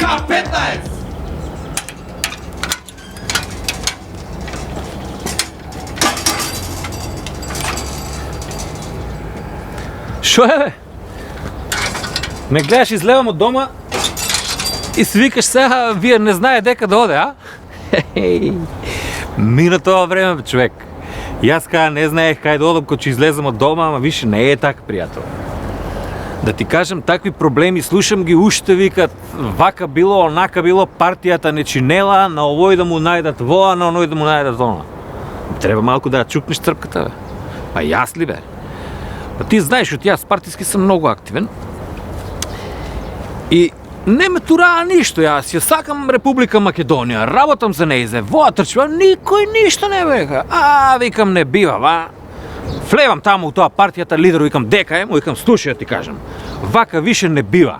K15! Шо е, бе? Ме гледаш, излевам от дома и си викаш сега, вие не знае дека да оде, а? Мина това време, бе, човек. И аз кажа, не знаех кай да одам, като излезам от дома, ама виж, не е така, приятел. Да ти кажем, такви проблеми, слушам ги, ушите викат, вака било, онака било, партията не чинела, на овой да му найдат воа, на оной да му найдат вона. Трябва малко да чукнеш тръпката, бе. А и аз ли, бе? А ти знаеш, от аз партийски съм много активен. И не ме турава нищо, аз я сакам Република Македония, работам за нея, за воя тръчва, никой нищо не беха. Викам, не бива, ва. Влевам там от това партията, лидер, викам, дека е, му викам, слушай, да ти кажем. Вака, више не бива.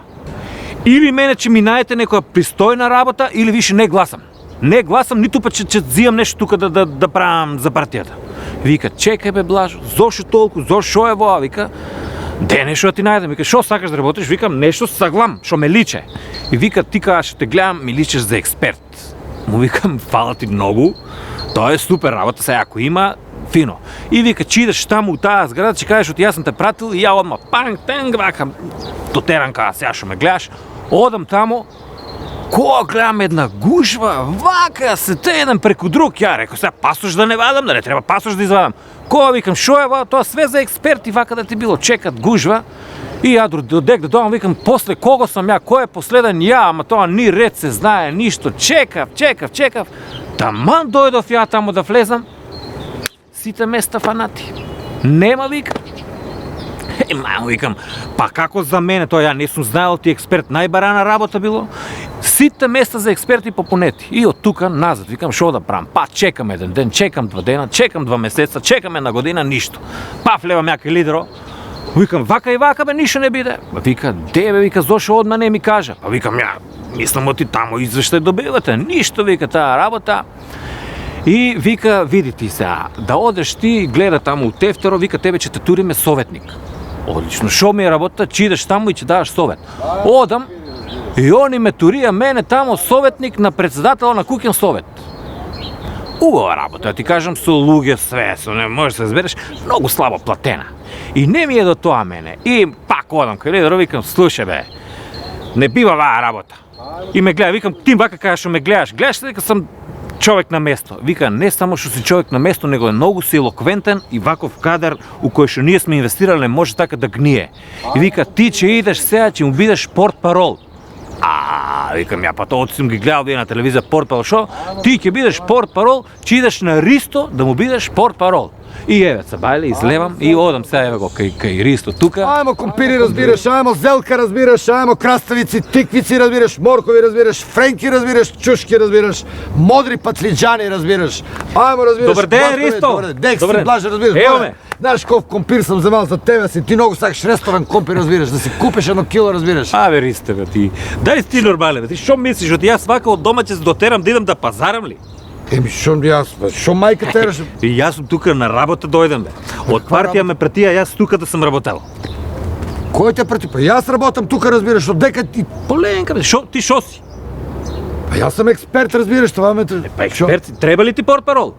Или мене, че минаете някоя пристойна работа, или више не гласам. Не гласам, нито път, че взимам нещо тук да правям за партията. Вика, чекай бе, Блажо, зошо толкова, зошо е воа, вика. Де нещо да ти найдем, вика, шо сакаш да работиш? Викам, нещо съглам, шо ме личе. И вика, ти кажа, ще те гледам, ми личеш за експерт. Му викам, фала ти много, то е супер работа, сега ако има, фино. И вика, че идеш там от тази сграда, че кажеш, от аз съм те пратил и я одма панг, тенг, вака, до теранка, сега ще ме гледаш. Одам тамо, гледам една гушва, вака, се те един преко друг. Я рекao, сега пасош да не вадам, да не трябва пасош да извадам. Викам, шо е, това све за експерти, вака да ти било, чекат гушва. И я додек да дойдам, викам, после кого съм я, кой е последен я, ама това ни ред се знае, нищо, чекав. Таман дойдов я тамо да влезам, сите места фанати. Нема, викам. Мамо, викам, па како за мене, той я не съм знаел, ти експерт, най-барана работа било. Сите места за експерти по понети. И от тука назад, викам, шо да правим? Па чекам един ден, чекам 2 дена, чекам 2 месеца, чекам 1 година, нищо. Па влевам някой лидеро. Викам, вака и вака, бе, нищо не биде. Вика, де бе, вика, зошо одма не ми кажа. Па викам, мислам, ти тамо извещай добивате. Нищо, вика, тая работа. И вика, види ти сега, да одеш ти, гледа там от Тефтеро, вика, тебе, че те туриме советник. Отлично, шо ми е работа, че идеш там и че даваш совет. Одам и они ме турия мене тамо советник на председател на Кукен совет. Убава работа, ти кажем, со луѓе све, не можеш да се разбереш, много слабо платена. И не ми е до това мене. И пак одам кај лидер, викам, слушай бе, не бива ваа работа. И ме гледа, викам, ти вака кажа шо ме гледаш, ли дека сам човек на место. Вика, не само што си човек на место, него е многу си елоквентен и ваков кадар у кој што ние сме инвестирали не може така да гние. И вика, ти че идеш сега, че му бидеш портпарол. Викам, па тоа сум ги гледал вие на телевизија портпарол, шо? Ти ќе бидеш портпарол, че идеш на Ристо да му бидеш портпарол. И еве се бајле, излевам и одам сега еве го кај Ристо тука. Ајмо компири разбираш, ајмо зелка разбираш, ајмо краставици, тиквици разбираш, моркови разбираш, френки разбираш, чушки разбираш, модри патлиџани разбираш. Ајмо разбираш. Добар ден, Ристо. Дек си Блажа разбираш. Ево ме. Знаеш колко компир съм вземал за тебе си, ти много сакаш ресторан компир разбираш, да си купиш 1 кило разбираш. Бе, Ристе, бе, ти. Дали си ти нормален, бе, ти шо мислиш, от аз вака от дома че се дотерам да идам да пазарам ли? Шо майка тераш? И аз съм тука на работа дойдам, бе. От партия ме пратия, аз тука да съм работел. Кой те прати? Па аз работам тука разбираш, от дека ти... Поленка, бе, ти шо си? Па аз съм експерт разбираш, това ме... Експерт, трябва ли ти портпарол?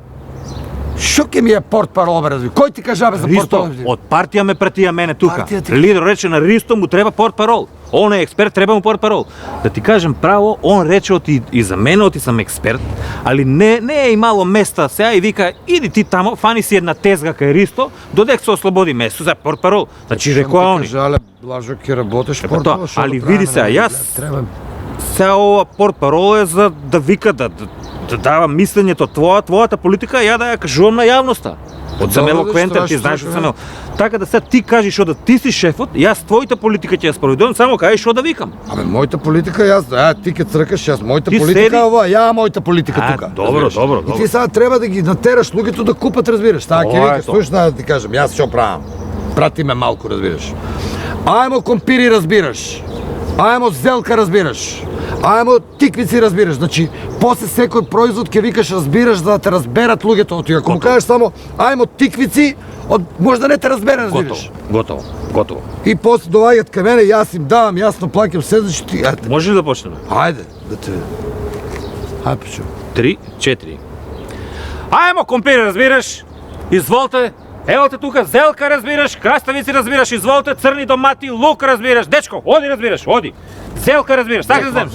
Шо ке ми е портпарол, бе, разбира? Кой ти кажа, бе, за портпарол? От партия ме пратия мене тука. Лидер рече на Ристо му трябва портпарол. Он е експерт, треба му портпарол. Да ти кажем право, он рече и за мене оти съм експерт, али не е имало места сега и вика, иди ти тамо, фани си една тезга кај Ристо, додек се ослободи место за портпарол. Значи рекоа они. Жале, Блажо, ке работеш портпарол. Али види се, јас сега ова портпарол е за да вика, да дава мислењето твојата политика, ја да ја кажувам на јавноста. Од сам елоквентен, ти знаеш од сам така да сега ти кажеш што да ти си шефот, јас твојата политика ќе ја спроведувам, само кажеш што да викам. Абе, мојата политика јас, ти ке цркаш, јас мојата политика ова, ја мојата политика тука. Добро. И ти сега треба да ги натераш луѓето да купат, разбираш. Таа ќе викаш, слушај да ти кажам, јас што правам. Прати ме малку, разбираш. Ајмо компири разбираш. Ајмо зелка разбираш. Ајмо тиквици разбираш, значи после секој производ ќе викаш разбираш за да те разберат луѓето од тој. Ако му кажеш само ајмо тиквици, може да не те разбере, разбираш. Готово. И после доаѓаат кај мене, јас им давам, јасно плаќам се, значи ти, ајде. Може ли да почнеме? Ајде, да те... Ајде, пичу. 3, 4. Ајмо компир разбираш, изволте, ево те тука, зелка разбираш, краставици разбираш, изволте, црни домати, лук разбираш, дечко, оди разбираш, оди. Зелка разбираш, така да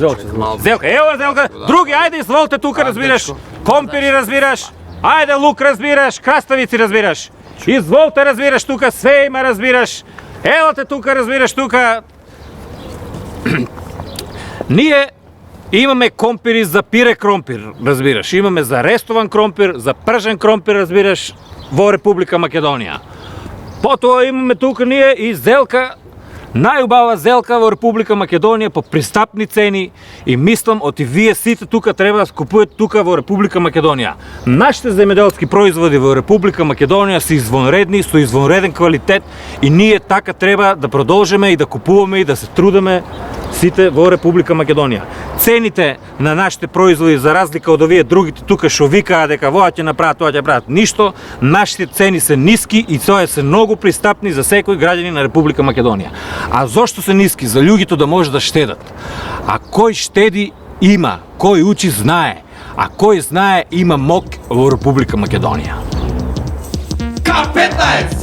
Зелка, ево зелка, други, ајде изволте тука разбираш, компири разбираш, ајде лук разбираш, краставици разбираш, изволте разбираш тука, све има разбираш, ево те тука разбираш тука. Ние имаме компири за пире кромпир, разбираш, имаме за рестован кромпир, за пржен кромпир, разбираш, во Република Македонија. Потоа имаме тука ние и зелка, најубава зелка во Република Македонија по пристапни цени и мислам оти вие сите тука треба да скупувате тука во Република Македонија. Нашите земјоделски производи во Република Македонија се извонредни, со извонреден квалитет и ние така треба да продолжиме и да купуваме и да се трудиме сите во Република Македонија. Цените на нашите производи, за разлика од овие другите тука што викаа дека воа ќе направат, тоа ќе прават ништо, нашите цени се ниски и тоа се многу пристапни за секој граѓанин на Република Македонија. А зошто се ниски? За луѓето да може да штедат. А кој штеди има, кој учи знае, а кој знае има мок во Република Македонија. K15!